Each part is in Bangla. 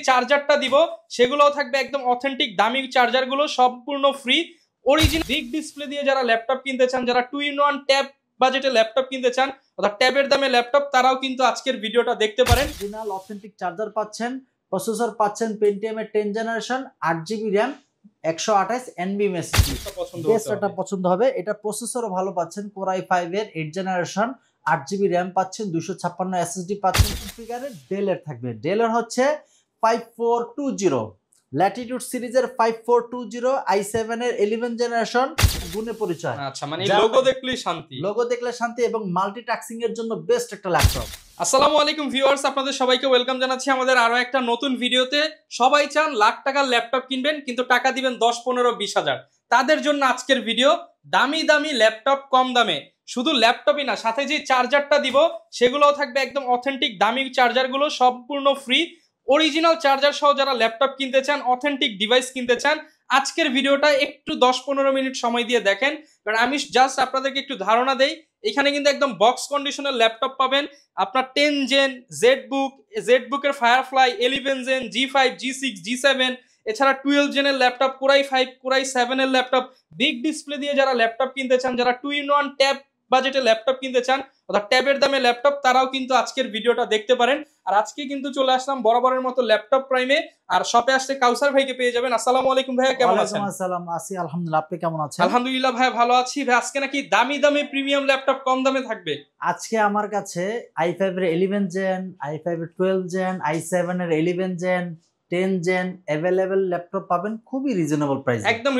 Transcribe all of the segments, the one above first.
চার্জারটা দিব সেগুলোও থাকবে একদম অথেন্টিক দামি চার্জারগুলো সম্পূর্ণ ফ্রি অরিজিনাল বিগ ডিসপ্লে দিয়ে যারা ল্যাপটপ কিনতে চান, যারা 2-in-1 ট্যাব বাজেটে ল্যাপটপ কিনতে চান অর্থাৎ ট্যাবের দামে ল্যাপটপ, তারাও কিন্তু আজকের ভিডিওটা দেখতে পারেন। অরিজিনাল অথেন্টিক চার্জার পাচ্ছেন, প্রসেসর পাচ্ছেন Pentium এর 10 জেনারেশন 8GB RAM 128 NVMe বেস্টটা পছন্দ হবে। এটা প্রসেসরও ভালো পাচ্ছেন, Core i5 এর 8 জেনারেশন 8GB RAM পাচ্ছেন, 256 SSD পাচ্ছেন। স্পিকারে ডেলের থাকবে, ডেলের হচ্ছে 5420 ল্যাটিটিউড সিরিজের 5420 i7 এর 11 জেনারেশন গুণে পরিচয়। আচ্ছা, মানে লোগো দেখলেই শান্তি, লোগো দেখলে শান্তি এবং মাল্টিটাস্কিং এর জন্য বেস্ট একটা ল্যাপটপ। আসসালামু আলাইকুম ভিউয়ার্স, আপনাদের সবাইকে ওয়েলকাম জানাচ্ছি আমাদের আরো একটা নতুন ভিডিওতে। সবাই চান লাখ টাকার ল্যাপটপ কিনবেন কিন্তু টাকা দিবেন 10, 15, 20 হাজার। তাদের জন্য আজকের ভিডিও দামি দামি ল্যাপটপ কম দামে। শুধু ল্যাপটপই না, সাথে যে চার্জারটা দিব সেগুলোও থাকবে একদম অথেন্টিক দামি চার্জারগুলো সম্পূর্ণ ফ্রি অরিজিনাল চার্জার সহ। যারা ল্যাপটপ কিনতে চান, অথেন্টিক ডিভাইস কিনতে চান, আজকের ভিডিওটা একটু 10-15 মিনিট সময় দিয়ে দেখেন। কারণ আমি জাস্ট আপনাদেরকে একটু ধারণা দেই, এখানে কিন্তু একদম বক্স কন্ডিশনের ল্যাপটপ পাবেন। আপনার 10 gen জেডবুকের firefly, 11 gen G5, G6, G7, এছাড়া 12 জেনের laptop, Core i5, Core i7 এর ল্যাপটপ। বিগ ডিসপ্লে দিয়ে যারা ল্যাপটপ কিনতে চান, যারা 2-in-1 ট্যাব বাজেটে ল্যাপটপ কিনতে চান অর্থাৎ ট্যাবের দামে ল্যাপটপ, তারাও কিন্তু আজকের ভিডিওটা দেখতে পারেন। আর আজকে কিন্তু চলে আসলাম বরাবরের মতো ল্যাপটপ প্রাইমে, আর শপে আসতে কাউসার ভাইকে পেয়ে যাবেন। আসসালামু আলাইকুম ভাইয়া, কেমন আছেন? আসসালাম, আছি আলহামদুলিল্লাহ, আপনি কেমন আছেন? আলহামদুলিল্লাহ ভাইয়া ভালো আছি। ভাই আজকে নাকি দামি দামি প্রিমিয়াম ল্যাপটপ কম দামে থাকবে। আজকে আমার কাছে i5 এর 11 জেন, i5 এর 12 জেন, i7 এর 11 জেন, 10 জেন अवेलेबल ল্যাপটপ পাবেন খুবই রিজনেবল প্রাইসে। একদম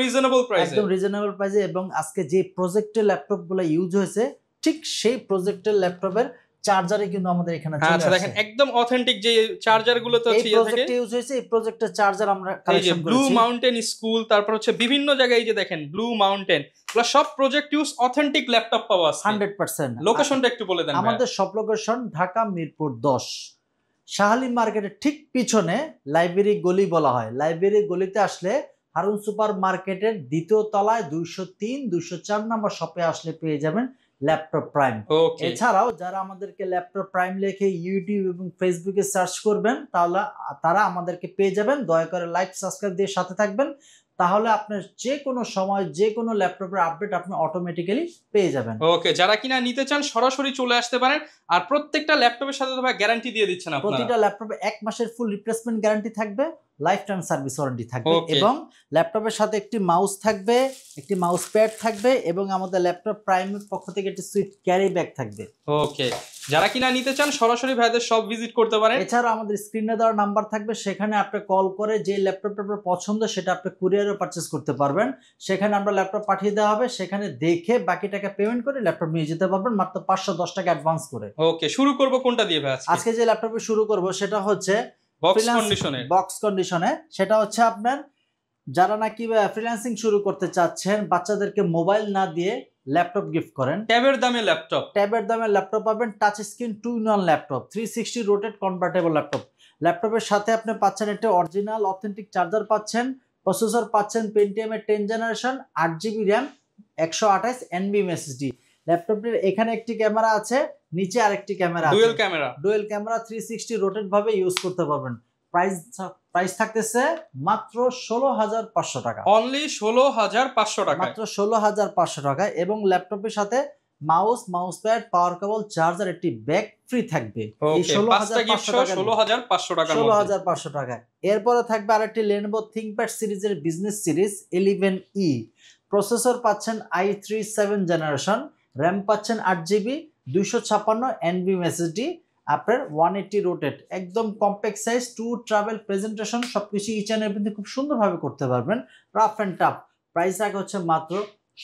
রিজনেবল প্রাইসে এবং আজকে যে প্রজেক্টের ল্যাপটপগুলো ইউজ হয়েছে ঠিক সেই প্রজেক্টের ল্যাপটপের চার্জারে কিন্তু আমাদের এখানে চলে আসে। দেখেন একদম অথেন্টিক যে চার্জারগুলো তো এই প্রজেক্টে ইউজ হয়েছে, এই প্রজেক্টের চার্জার আমরা কালেকশন করেছি। ব্লু মাউন্টেন স্কুল, তারপর হচ্ছে বিভিন্ন জায়গায় এই যে দেখেন ব্লু মাউন্টেন, প্লাস সব প্রজেক্ট ইউজ অথেন্টিক ল্যাপটপ পাওয়া আছে 100%। লোকেশনটা একটু বলে দেন। আমাদের সব লোকেশন ঢাকা মিরপুর 10, শাহালি মার্কেটের ঠিক পিছনে লাইব্রেরি গলি বলা হয়। লাইব্রেরি গলিতে আসলে হারুন সুপার মার্কেটের দ্বিতীয় তলায় 203, 204 নম্বর শপে আসলে পেয়ে যাবেন ল্যাপটপ প্রাইম। এছাড়াও যারা আমাদেরকে ল্যাপটপ প্রাইম লিখে ইউটিউব এবং ফেসবুকে সার্চ করবেন তাহলে তারা আমাদেরকে পেয়ে যাবেন। দয়া করে লাইক সাবস্ক্রাইব দিয়ে সাথে থাকবেন, তাহলে আপনার যে কোনো সময় যে কোনো ল্যাপটপের আপডেট আপনি অটোমেটিক্যালি পেয়ে যাবেন। ওকে, যারা কিনা নিতে চান সরাসরি চলে আসতে পারেন। আর প্রত্যেকটা ল্যাপটপের সাথে তো ভাই গ্যারান্টি দিয়ে দিচ্ছেন আপনারা। প্রতিটা ল্যাপটপে 1 মাসের ফুল রিপ্লেসমেন্ট গ্যারান্টি থাকবে, লাইফ টাইম সার্ভিস ওয়ারেন্টি থাকবে এবং ল্যাপটপের সাথে একটি মাউস থাকবে, একটি মাউস প্যাড থাকবে এবং আমাদের ল্যাপটপ প্রাইমের পক্ষ থেকে একটি সুইফট ক্যারি ব্যাগ থাকবে। ওকে, যারা কিনা নিতে চান সরাসরি ভাইদের সব ভিজিট করতে পারেন। এছাড়া আমাদের স্ক্রিনে দেওয়া নাম্বার থাকবে, সেখানে আপনি কল করে যে ল্যাপটপটা আপনার পছন্দ সেটা আপনি কুরিয়ারে পারচেজ করতে পারবেন। সেখানে আমরা ল্যাপটপ পাঠিয়ে দেওয়া হবে, সেখানে দেখে বাকি টাকা পেমেন্ট করে ল্যাপটপ নিয়ে যেতে পারবেন মাত্র 510 টাকা অ্যাডভান্স করে। ওকে, শুরু করব কোনটা দিয়ে ভাই? আজকে যে ল্যাপটপে শুরু করব সেটা হচ্ছে বক্স কন্ডিশনে। সেটা হচ্ছে আপনার যারা নাকি ফ্রিল্যান্সিং শুরু করতে চাচ্ছেন, বাচ্চাদেরকে মোবাইল না দিয়ে ল্যাপটপ গিফট করেন, ট্যাবের দামে ল্যাপটপ পাবেন। Touch screen 2-in-1 laptop, 360 rotate convertible laptop. ল্যাপটপের সাথে আপনি পাচ্ছেন একটা অরিজিনাল অথেন্টিক চার্জার পাচ্ছেন, প্রসেসর পাচ্ছেন Pentium এর 10 generation 8GB RAM 128 NVMe SSD। ল্যাপটপটির এখানে একটি ক্যামেরা আছে, নিচে আরেকটি ক্যামেরা আছে, ডুয়াল ক্যামেরা 360 রোটেট ভাবে ইউজ করতে পারবেন। প্রাইস থাকতেছে মাত্র 16,500 টাকা, অনলি 16,500 টাকা, মাত্র 16,500 টাকা। এবং ল্যাপটপের সাথে মাউস প্যাড, পাওয়ার কেবল, চার্জার, একটি ব্যাগ ফ্রি থাকবে। এই 16,500 টাকা। এরপরে থাকবে আরেকটি Lenovo ThinkPad সিরিজের বিজনেস সিরিজ 11E। প্রসেসর পাচ্ছেন i3 7 জেনারেশন, RAM পাচ্ছেন 8GB, 256 NVMe SSD, আপনার 180 রোটেট, একদম compact size, to travel presentation, সবকিছু ইচ এন্ড এভরিথিং খুব সুন্দরভাবে করতে পারবেন। Rough and tough. প্রাইস রাখা হচ্ছে মাত্র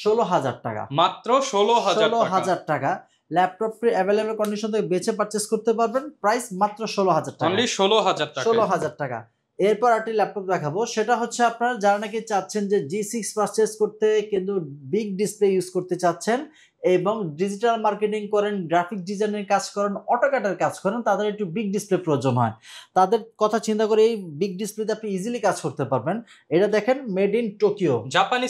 16,000 টাকা, মাত্র 16,000 টাকা। ল্যাপটপটি অ্যাভেলেবল কন্ডিশন থেকে বেছে পারচেজ করতে পারবেন। প্রাইস মাত্র 16,000 টাকা, অনলি 16,000 টাকা। এরপর একটি ল্যাপটপ দেখাবো, সেটা হচ্ছে আপনারা যারা নাকি চাচ্ছেন যে G6 পারচেজ করতে কিন্তু বিগ ডিসপ্লে ইউজ করতে চাচ্ছেন এবং ডিজিটাল মার্কেটিং করেন, গ্রাফিক ডিজাইনের কাজ করেন, অটোক্যাডের কাজ করেন, তাদের একটু বিগ ডিসপ্লে প্রয়োজন হয়। তাদের কথা চিন্তা করে এই বিগ ডিসপ্লেতে আপনি ইজিলি কাজ করতে পারবেন। এটা দেখেন মেড ইন টোকিও, জাপানি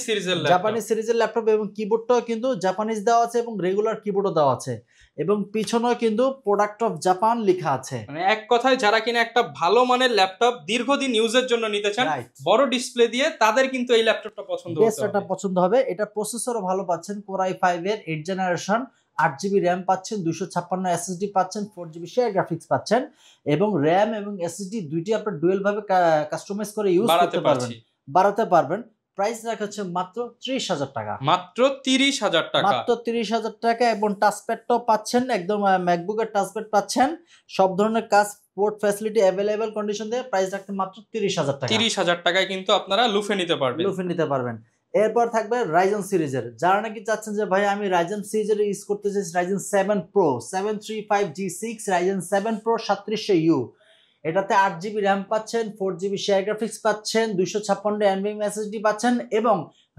সিরিজের ল্যাপটপ এবং কিবোর্ডটাও কিন্তু জাপানিজ দেওয়া আছে এবং রেগুলার কিবোর্ডও দেওয়া আছে। এবং পিছনেও কিন্তু প্রোডাক্ট অফ জাপান লেখা আছে। মানে এক কথায় যারা কিনা একটা ভালো মানের ল্যাপটপ দীর্ঘদিন ইউজের জন্য নিতে চান, বড় ডিসপ্লে দিয়ে, তাদের কিন্তু এই ল্যাপটপটা পছন্দ হবে। এটা প্রসেসরও ভালো পাচ্ছেন, Core i5 এর 8 জেনারেশন, 8GB RAM পাচ্ছেন, 256 SSD পাচ্ছেন, 4GB শেয়ার গ্রাফিক্স পাচ্ছেন এবং RAM এবং SSD দুইটি আপনি ডুয়াল ভাবে কাস্টমাইজ করে ইউজ করতে পারবেন, বাড়াতে পারবেন। প্রাইস রাখা হচ্ছে মাত্র 30,000 টাকা, মাত্র 30,000 টাকা, মাত্র 30,000 টাকা। এবং টাচপ্যাডটাও পাচ্ছেন, একদম ম্যাকবুকের টাচপ্যাড পাচ্ছেন, সব ধরনের কাজ পোর্ট ফ্যাসিলিটি अवेलेबल কন্ডিশন দিয়ে প্রাইস রাখতে মাত্র 30,000 টাকা। 30,000 টাকায় কিন্তু আপনারা লুফে নিতে পারবেন। এরপর থাকবে রাইজেন সিরিজের, যারা নাকি চাচ্ছেন যে ভাই আমি রাইজেন সিরিজের ইউজ করতে চাই, Ryzen 7 Pro 735G6, Ryzen 7 Pro 3700U, এটাতে 8GB RAM পাচ্ছেন, 4GB শেয়ার গ্রাফিক্স পাচ্ছেন, 256 NVMe SSD পাচ্ছেন এবং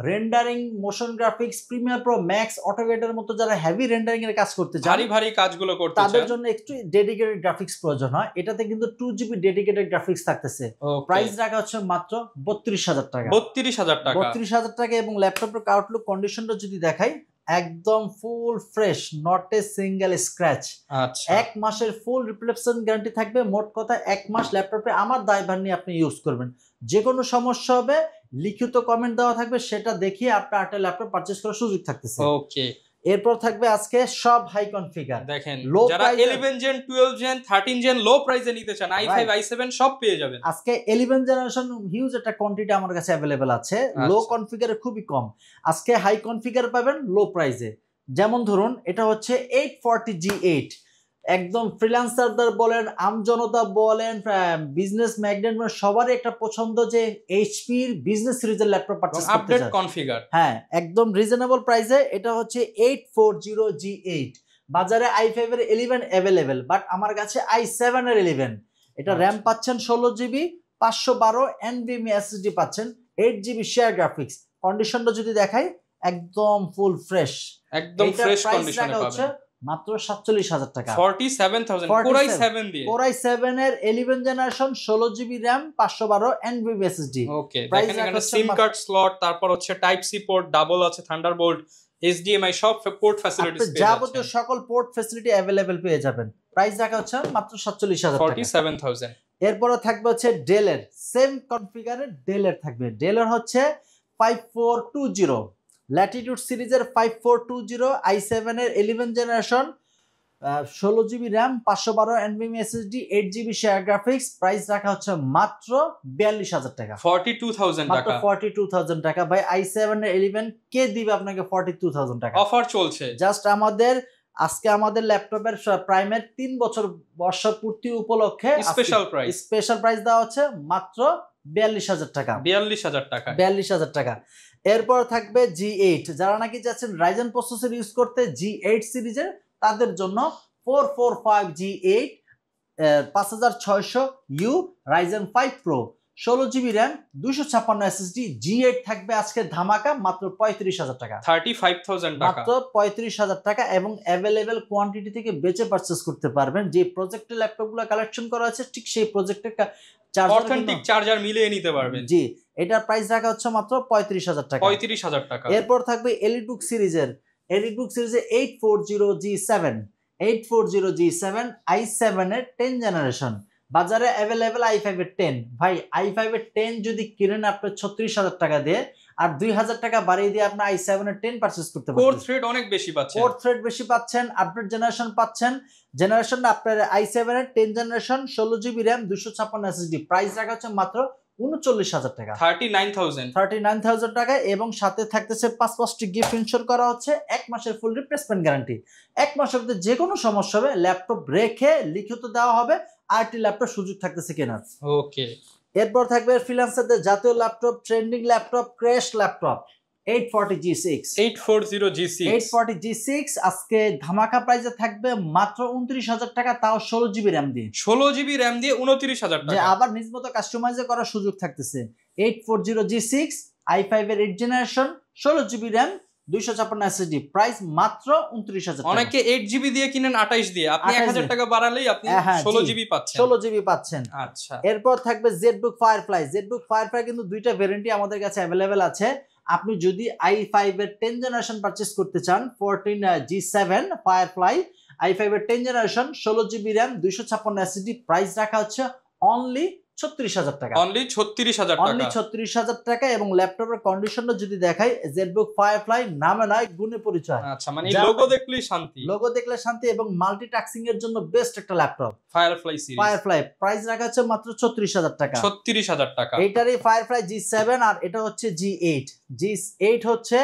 rendering, motion graphics, Premiere Pro Max, অটোকেডের মতো যারা হেভি রেন্ডারিং এর কাজ করতে চান, ভারী কাজগুলো করতে চান, তাদের জন্য একটু ডেডিকেটেড গ্রাফিক্স প্রয়োজন হয়। এটাতে কিন্তু 2GB ডেডিকেটেড গ্রাফিক্স থাকতেছে। প্রাইস রাখা হচ্ছে মাত্র 32,000 টাকা, 32,000 টাকা। এবং ল্যাপটপের আউটলুক কন্ডিশনটা যদি দেখাই, একদম full fresh, not a single scratch. আচ্ছা, 1 মাসের ফুল রিপ্লেসমেন্ট গ্যারান্টি থাকবে। মোট কথা 1 মাস ল্যাপটপে আমার দায়ভার নিয়ে আপনি ইউজ করবেন। যে কোনো সমস্যা হবে লিখিত কমেন্ট দেওয়া থাকবে, সেটা দেখিয়ে আপনার একটা ল্যাপটপ পারচেজ করার সুযোগ থাকতেছে। ওকে, এরপর থাকবে আজকে সব হাই কনফিগার। দেখেন যারা 11 জেন, 12 জেন, 13 জেন লো প্রাইসে নিতে চান, i5 i7 সব পেয়ে যাবেন। আজকে 11 জেনারেশন হিউজ একটা কোয়ান্টিটি আমার কাছে अवेलेबल আছে, লো কনফিগারে খুবই কম। আজকে হাই কনফিগার পাবেন লো প্রাইসে। যেমন ধরুন এটা হচ্ছে 840G8, একদম ফ্রিল্যান্সারদের বলেন, আমজনতা বলেন, বিজনেস ম্যাগনেট সবারই একটা পছন্দ যে এইচপি এর বিজনেস সিরিজের ল্যাপটপ পারচেজ করতে আপডেট কনফিগার। হ্যাঁ, একদম রিজনেবল প্রাইসে। এটা হচ্ছে 840G8, বাজারে i5 এর 11 अवेलेबल, বাট আমার কাছে i7 এর 11। এটা RAM পাচ্ছেন 16GB, 512 NVMe SSD পাচ্ছেন, 8GB শেয়ার গ্রাফিক্স। কন্ডিশনটা যদি দেখাই একদম ফুল ফ্রেশ, একদম ফ্রেশ কন্ডিশনে পাবেন মাত্র 47,000 টাকা, 47,000 Core i7 দিয়ে। Core i7 এর 11 generation, 16GB RAM, 512 NVMe SSD। ওকে, দেখেন এখানে সিম কার্ড স্লট, তারপর হচ্ছে টাইপ সি পোর্ট, ডাবল আছে, থান্ডারবোল্ট, HDMI সব পোর্ট ফ্যাসিলিটিস পেয়ে যাবেন, যাবতীয় সকল পোর্ট ফ্যাসিলিটি अवेलेबल পেয়ে যাবেন। প্রাইস রাখা হচ্ছে মাত্র 47,000 টাকা, 47,000। এরপর থাকবে হচ্ছে ডেলের সেম কনফিগারের, ডেলের থাকবে, ডেলের হচ্ছে 5420 ল্যাটিটিউড সিরিজের 5420 i7 এর 11 generation, 16GB RAM, 512 NVMe SSD, 8GB share graphics. Price রাখা হচ্ছে মাত্র 42,000 টাকা, 42,000 টাকা, মাত্র 42,000 টাকা। ভাই i7 এর 11 কে দিবে আপনাকে 42,000 টাকা? অফার চলছে। জাস্ট আজকে আমাদের ল্যাপটপের প্রাইমের 3 বছর বর্ষপূর্তি উপলক্ষে স্পেশাল প্রাইস দেওয়া হচ্ছে মাত্র 42,000 টাকা, 42,000 টাকা। এরপর থাকবে G8, যারা নাকি যাচ্ছেন রাইজেন প্রসেসর ইউজ করতে G8 সিরিজের, তাদের জন্য 445G8 5600U, Ryzen 5 Pro, 16GB RAM, 256 SSD, G8 থাকবে আজকে ধামাকা মাত্র 35,000 টাকা, 35,000 টাকা, মাত্র 35,000 টাকা। এবং अवेलेबल কোয়ান্টিটি থেকে বেচে পারচেজ করতে পারবেন। যে প্রজেক্টের ল্যাপটপগুলো কালেকশন করা আছে ঠিক সেই প্রজেক্টের অথেন্টিক চার্জার মিলিয়ে নিতে পারবেন। জি, এটার প্রাইস রাখা হচ্ছে মাত্র 35,000 টাকা, 35,000 টাকা। এরপর থাকবে এলিটবুক সিরিজের 840G7, 840G7 i7 এর 10 জেনারেশন, বাজারে अवेलेबल i5 এর 10। ভাই i5 এর 10 যদি কিনেন আপনি 36,000 টাকা দিয়ে, আর 2,000 টাকা বাড়িয়ে দিয়ে আপনি i7 এর 10 পারচেজ করতে পারবেন। কোর থ্রেড অনেক বেশি পাচ্ছেন, কোর থ্রেড বেশি পাচ্ছেন, আপডেট জেনারেশন পাচ্ছেন। জেনারেশনটা আপনার i7 এর 10 generation, 16GB RAM, 256 SSD। Price রাখা হচ্ছে মাত্র 39,000 টাকা, 39,000 টাকা। এবং সাথে থাকতেছে 5টি গিফট ইনশিওর করা হচ্ছে, 1 মাসের ফুল রিপ্লেসমেন্ট গ্যারান্টি। 1 মাসের মধ্যে যে কোনো সমস্যা হবে ল্যাপটপ রেখে লিখিত দেওয়া হবে, আরটি ল্যাপটপ সুযোগ থাকতেছে কেনার। ওকে, এরপর থাকবে ফ্রিল্যান্সারদের জাতীয় laptop, trending laptop, crash laptop 840G6 আজকে ধামাকা প্রাইসে থাকবে মাত্র 29,000 টাকা, তাও 16GB RAM দিয়ে, 16GB RAM দিয়ে 29,000 টাকা, যে আবার নিজ মতো কাস্টমাইজ করার সুযোগ থাকতেছে। 840G6 i5 এর 8 generation, 16GB RAM, 256 SSD। Price মাত্র 29,000 টাকা। অনেকে 8GB দিয়ে কিনেন 28 দিয়ে, আপনি 1,000 টাকা বাড়ালেই আপনি 16GB পাচ্ছেন, 16GB পাচ্ছেন। আচ্ছা, এরপর থাকবে জেটবুক ফায়ারফ্লাই কিন্তু দুইটা ভ্যারিয়েন্টই আমাদের কাছে अवेलेबल আছে। আপনি যদি i5 এর 10 জেনারেশন পারচেজ করতে চান 14G7 ফায়ারফ্লাই, i5 এর 10 generation 16GB RAM 256 SSD price রাখা হচ্ছে অনলি 36,000 টাকা। অনলি 36,000 টাকা। অনলি 36,000 টাকা। এবং ল্যাপটপের কন্ডিশনটা যদি দেখাই ZBook Firefly নামে নয় গুণে পরিচয়। আচ্ছা, মানে লোগো দেখলেই শান্তি। লোগো দেখলে শান্তি এবং মাল্টিটাস্কিং এর জন্য বেস্ট একটা laptop Firefly series. Firefly price রাখা হচ্ছে মাত্র 36,000 টাকা। 36,000 টাকা। এটারই Firefly G7 আর এটা হচ্ছে G8। G8 হচ্ছে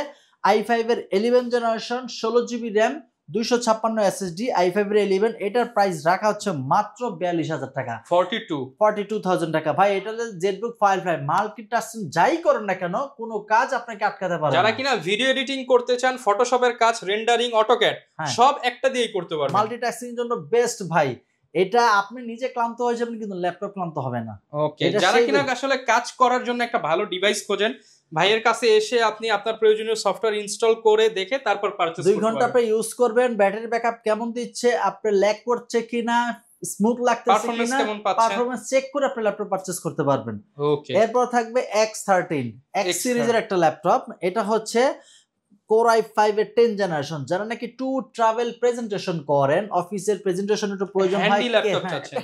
i5 এর 11 generation 16GB RAM 256 SSD i5 এর 11। এটার প্রাইস রাখা হচ্ছে মাত্র 42,000 টাকা। 42,000 টাকা। ভাই এটা ZBook Firefly মাল্টিটাস্কিং যাই করেন না কেন কোনো কাজ আপনাকে আটকাতে পারবে না। যারা কিনা ভিডিও এডিটিং করতে চান, ফটোশপের কাজ, রেন্ডারিং, অটোক্যাড সব একটা দিয়েই করতে পারবেন। মাল্টিটাস্কিং এর জন্য বেস্ট ভাই। এটা আপনি নিজে ক্লান্ত হয়ে যাবেন কিন্তু ল্যাপটপ ক্লান্ত হবে না। ওকে, যারা কিনা আসলে কাজ করার জন্য একটা ভালো ডিভাইস খোঁজেন, ভাইয়ের কাছে এসে আপনি আপনার প্রয়োজনীয় সফটওয়্যার ইনস্টল করে দেখে তারপর পারচেজ করতে 2 ঘন্টা আপনি ইউজ করবেন, ব্যাটারি ব্যাকআপ কেমন দিচ্ছে, আপনার ল্যাগ করছে কিনা, স্মুথ লাগতেছে কিনা, পারফরম্যান্স চেক করে আপনি ল্যাপটপ পারচেজ করতে পারবেন। ওকে, এরপর থাকবে X13 X সিরিজের একটা ল্যাপটপ। এটা হচ্ছে Core i5 এর 10 জেনারেশন। যারা নাকি টু ট্রাভেল প্রেজেন্টেশন করেন, অফিসের প্রেজেন্টেশন একটু প্রয়োজন হয়,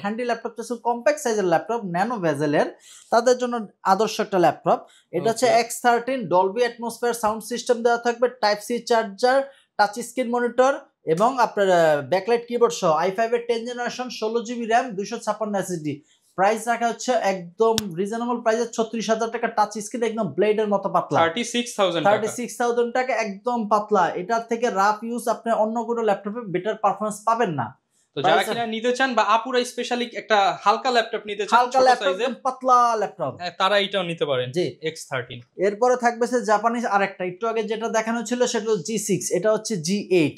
হ্যান্ডি ল্যাপটপ চাচ্ছেন, কম্প্যাক্ট সাইজের ল্যাপটপ, ন্যানো বেজেলের, তাদের জন্য আদর্শ একটা ল্যাপটপ। এটা হচ্ছে X13 Dolby atmosphere sound system দেওয়া থাকবে, type C charger, touch screen monitor এবং আপনার ব্যাকলাইট কিবোর্ড সহ i5 এর 10 generation 16GB RAM 256 SSD। Price রাখা হচ্ছে একদম রিজনেবল প্রাইসে 36,000 টাকা। টাচ স্ক্রিন একদম ব্লেডের মতো পাতলা 36,000 টাকা, একদম পাতলা। এটার থেকে রাফ ইউজ আপনি অন্য কোনো ল্যাপটপে বেটার পারফরম্যান্স পাবেন না। তো যারা কিনা নিতে চান বা আপুরা স্পেশালি একটা হালকা ল্যাপটপ নিতে চান, হালকা ল্যাপটপ পাতলা ল্যাপটপ, তারা এটাও নিতে পারেন। জি, X13। এরপরে থাকবে সে জাপানিজ আরেকটা, একটু আগে যেটা দেখানো ছিল সেটা হলো G6, এটা হচ্ছে G8।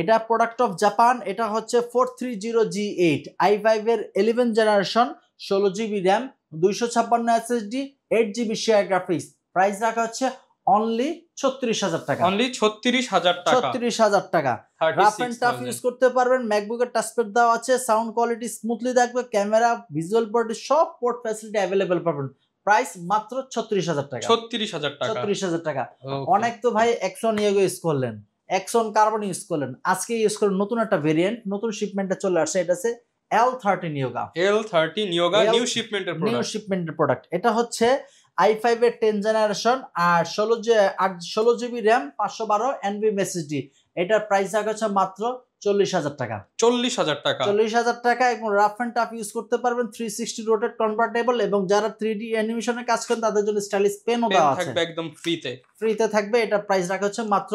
এটা প্রোডাক্ট অফ জাপান। এটা হচ্ছে 430G8 i5 এর 11 generation 16GB RAM 256 SSD 8GB share graphics. Price রাখা হচ্ছে অনলি 36,000 টাকা। অনলি 36,000 টাকা। 36,000 টাকা। রাফ এন্ড টাফ ইউজ করতে পারবেন। ম্যাকবুকের টাচপ্যাড দেওয়া আছে, সাউন্ড কোয়ালিটি স্মুথলি থাকবে, ক্যামেরা, ভিজুয়াল পোর্ট সব পোর্ট ফ্যাসিলিটি अवेलेबल পাবেন। প্রাইস মাত্র 36,000 টাকা। 36,000 টাকা। 36,000 টাকা। অনেক তো ভাই Exxon Iego ইউজ করলেন, Exxon Carbon ইউজ করলেন, আজকে ইউজ করেন নতুন একটা ভেরিয়েন্ট, নতুন শিপমেন্টে চলে আসছে। এটা আছে L13 Yoga। L13 Yoga new শিপমেন্টের প্রোডাক্ট। এটা হচ্ছে i5 এর 10 জেনারেশন আর 16GB RAM 512 NV SSD। এটার প্রাইস রাখা হচ্ছে মাত্র 40,000 টাকা। 40,000 টাকা। 40,000 টাকা। এবং রাফ এন্ড টাফ ইউজ করতে পারবেন, 360 রোটেট কনভার্টেবল এবং যারা 3D অ্যানিমেশনে কাজ করেন তাদের জন্য স্টাইলিশ পেনও দেওয়া আছে, থাকবে একদম ফ্রিতে থাকবে। এটা প্রাইস রাখা হচ্ছে মাত্র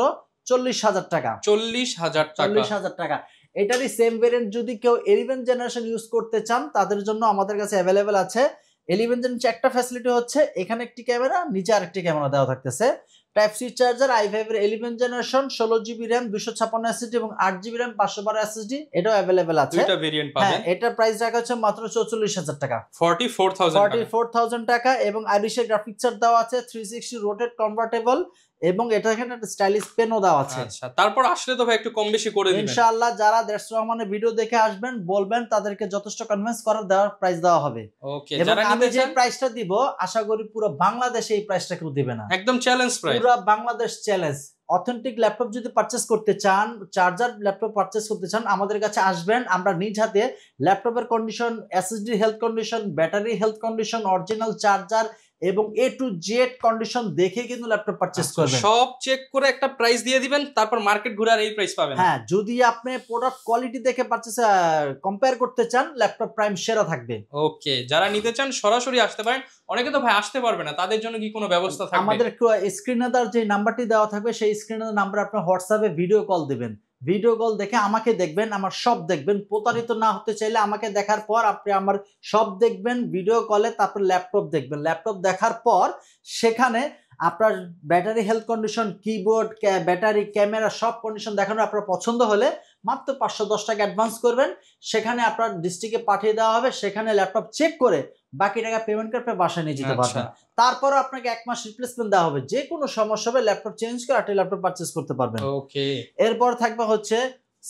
40,000 টাকা। 40,000 টাকা। এটারই সেম ভেরিয়েন্ট যদি কেউ 11 জেনারেশন ইউজ করতে চান তাদের জন্য আমাদের কাছে অ্যাভেলেবেল আছে। 11 জেনারেশন একটা ফ্যাসিলিটি হচ্ছে এখানে একটি ক্যামেরা, নিচে আরেকটি ক্যামেরা দেওয়া থাকতেছে, টাইপ সি চার্জার, i5 এর 11 জেনারেশন 16GB RAM 256 SSD এবং 8GB RAM 512 SSD। এটাও অ্যাভেলেবেল আছে, দুইটা ভেরিয়েন্ট পাবেন। এটার প্রাইস রাখা হচ্ছে মাত্র 44,000 টাকা। 44,000 টাকা। এবং আইরিশের গ্রাফিক্স কার্ড দেওয়া আছে, 360 রোটেট কনভার্টেবল এবং এটা এখানে একটা স্টাইলিশ পেনও দেওয়া আছে। আচ্ছা, তারপর আসলে তো ভাই একটু কম বেশি করে দিবেন ইনশাআল্লাহ। যারা দেশ রহমানের ভিডিও দেখে আসবেন বলবেন, তাদেরকে যথেষ্ট কনভিন্স করার দেওয়ার প্রাইস দেওয়া হবে। ওকে, যারা আমি যে প্রাইসটা দিব আশা করি পুরো বাংলাদেশে এই প্রাইসটা কেউ দিবে না, একদম চ্যালেঞ্জ প্রাইস, পুরো বাংলাদেশ চ্যালেঞ্জ। অথেন্টিক ল্যাপটপ যদি পারচেজ করতে চান, চার্জার ল্যাপটপ পারচেজ করতে চান, আমাদের কাছে আসবেন। আমরা নিজ হাতে ল্যাপটপের condition, SSD health condition, battery health condition, original charger এবং A to Z কন্ডিশন দেখে কিন্তু ল্যাপটপ পারচেজ করবেন। সব চেক করে একটা প্রাইস দিয়ে দিবেন, তারপর মার্কেট ঘুরে আর এই প্রাইস পাবেন। হ্যাঁ, যদি আপনি প্রোডাক্ট কোয়ালিটি দেখে পারচেজ কম্পেয়ার করতে চান, ল্যাপটপ প্রাইম সেরা থাকবে। ওকে, যারা নিতে চান সরাসরি আসতে পারেন। অনেকে তো ভাই আসতে পারবে না, তাদের জন্য কি কোনো ব্যবস্থা থাকবে? আমাদের স্ক্রিনে তার যে নাম্বারটি দেওয়া থাকবে সেই স্ক্রিনের নাম্বারে আপনি হোয়াটসঅ্যাপে ভিডিও কল দিবেন। ভিডিও কল দেখে আমাকে দেখবেন, আমার সব দেখবেন। প্রতারিত না হতে চাইলে আমাকে দেখার পর আপনি আমার সব দেখবেন ভিডিও কলে, তারপর ল্যাপটপ দেখবেন। ল্যাপটপ দেখার পর সেখানে আপনার battery health condition, keyboard, battery, camera সব কন্ডিশন দেখানো আপনার পছন্দ হলে মাত্র 510 টাকা অ্যাডভান্স করবেন। সেখানে আপনার ডিস্ট্রিক্টে পাঠিয়ে দেওয়া হবে, সেখানে ল্যাপটপ চেক করে বাকি টাকা পেমেন্ট করে আপনি বাসায় নিয়ে যেতে পারবেন। তারপরও আপনাকে 1 মাস রিপ্লেসমেন্ট দেওয়া হবে, যে কোনো সমস্যা হবে ল্যাপটপ চেঞ্জ করে একটা ল্যাপটপ পারচেজ করতে পারবেন। ওকে, এরপর থাকবে হচ্ছে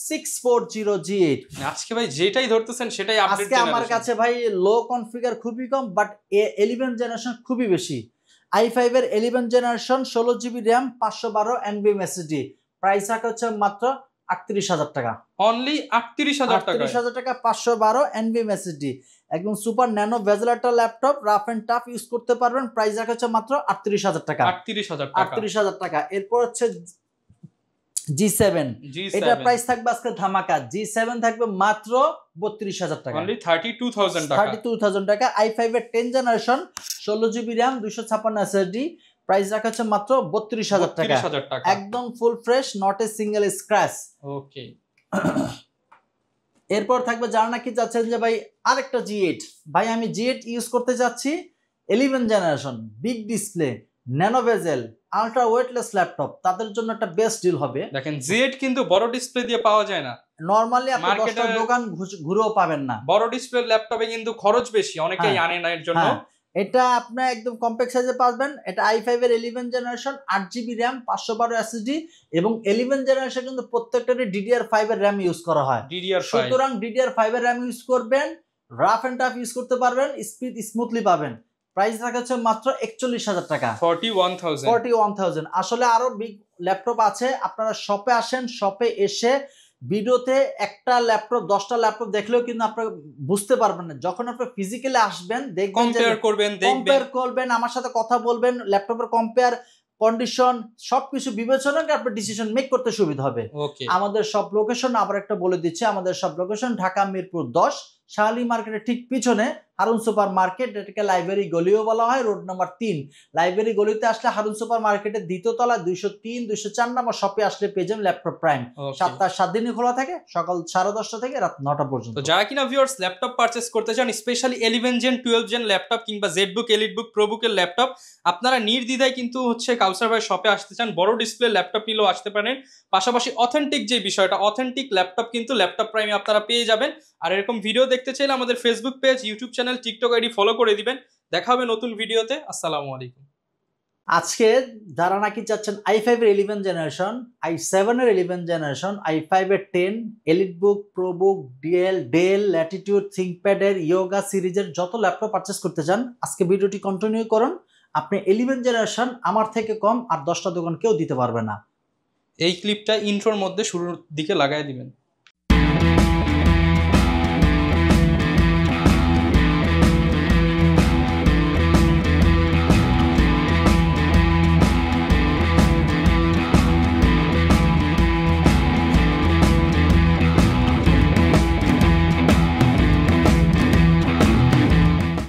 640G8। আজকে ভাই যেটাই ধরতেছেন সেটাই আপডেট। আজকে আমার কাছে ভাই লো কনফিগার খুবই কম, বাট 11 জেনারেশন খুবই বেশি। i5 এর 11 generation 16GB RAM 512 NVMe SSD। Price রাখা হচ্ছে মাত্র 38,000 টাকা। অনলি 38,000 টাকা। 512 NVMe SSD, একদম সুপার ন্যানো বেজেল একটা laptop, rough and tough use করতে পারবেন। প্রাইস রাখা হচ্ছে মাত্র 38,000 টাকা। 38,000 টাকা। এরপর হচ্ছে G7, এটা প্রাইস থাকবে আজকে ধামাকা। G7 থাকবে মাত্র 32,000 টাকা, অনলি 32,000 টাকা। 32,000 টাকা। i5 এর 10 generation 16GB RAM 256 SSD, price রাখা হচ্ছে মাত্র 32,000 টাকা। একদম full fresh, not a single scratch. Okay. এরপর থাকবে যারা নাকি চাচ্ছেন যে ভাই আরেকটা G8, ভাই আমি G8 ইউজ করতে যাচ্ছি, 11 জেনারেশন, বিগ ডিসপ্লে, ন্যানো বেজেল, আলট্রা ওয়েটলেস ল্যাপটপ, তাদের জন্য একটা বেস্ট ডিল হবে। দেখেন Z কিন্তু বড় ডিসপ্লে দিয়ে পাওয়া যায় না, নরমালি আপনি 10টা দোকান ঘুরেও পাবেন না। বড় ডিসপ্লে ল্যাপটপে কিন্তু খরচ বেশি, অনেকেই আনে না এর জন্য। এটা আপনি একদম কম্প্যাক্ট সাইজে পাবেন। এটা i5 এর 11 জেনারেশন, 8GB RAM, 512 SSD, এবং 11 জেনারেশন কিন্তু প্রত্যেকটারই DDR5 এর RAM ইউজ করা হয়। সুতরাং DDR5 এর RAM ইউজ করবেন, রাফ এন্ড টাফ ইউজ করতে পারবেন, স্পিড স্মুথলি পাবেন। প্রাইস রাখা হচ্ছে মাত্র 41,000 টাকা, 41,000। আসলে আরো বিগ ল্যাপটপ আছে, আপনারা শপে আসেন, শপে এসে ভিডিওতে একটা ল্যাপটপ 10টা ল্যাপটপ দেখলেও কিন্তু আপনারা বুঝতে পারবেন না। যখন আপনি ফিজিক্যালি আসবেন, দেখবেন, কম্পেয়ার করবেন, আমার সাথে কথা বলবেন, ল্যাপটপের কম্পেয়ার কন্ডিশন সবকিছু বিবেচনা করে আপনার ডিসিশন মেক করতে সুবিধা হবে। আমাদের সব লোকেশন আবার একটা বলে দিচ্ছি, আমাদের সব লোকেশন ঢাকা মিরপুর 10, শাহালি মার্কেটের ঠিক পিছনে হারুন সুপার মার্কেট, এটাকে লাইব্রেরি গলিও বলা হয়, রোড নাম্বার 3। লাইব্রেরি গলিতে আসলে হারুন সুপার মার্কেটের দ্বিতীয় তলা 203, 204 নম্বর শপে আসলে পেয়ে যাবেন ল্যাপটপ প্রাইম। 7 দিনই খোলা থাকে, সকাল 10:30 থেকে রাত 9টা পর্যন্ত। তো যারা কিনা ভিউয়ার্স ল্যাপটপ পারচেজ করতে চান, স্পেশালি 11 জেন 12 জেন ল্যাপটপ কিংবা জেডবুক, এলিটবুক, প্রোবুকের ল্যাপটপ, আপনারা নির্দ্বিধায় কিন্তু কাউসার ভাই শপে আসতে চান, বড় ডিসপ্লে ল্যাপটপ নিলেও আসতে পারেন। পাশাপাশি অথেন্টিক যে বিষয়টা, অথেন্টিক ল্যাপটপ কিন্তু ল্যাপটপ প্রাইমে আপনারা পেয়ে যাবেন। আর এরকম ভিডিও দেখতে চাইলে আমাদের Facebook page, YouTube channel, TikTok ID follow করে দিবেন। দেখা হবে নতুন ভিডিওতে। আসসালামু আলাইকুম। আজকে যারা নাকি চাচ্ছেন i5 এর 11 জেনারেশন, i7 এর 11 জেনারেশন, i5 এর 10, EliteBook, ProBook, Dell, Latitude, ThinkPad এর, ইয়োগা সিরিজের যত ল্যাপটপ পারচেস করতে চান, আজকে ভিডিওটি কন্টিনিউ করুন। আপনি 11 জেনারেশন আমার থেকে কম আর 10টা দোকান কেউ দিতে পারবে না। এই ক্লিপটা ইন্ট্রোর মধ্যে শুরুর দিকে লাগাই দিবেন।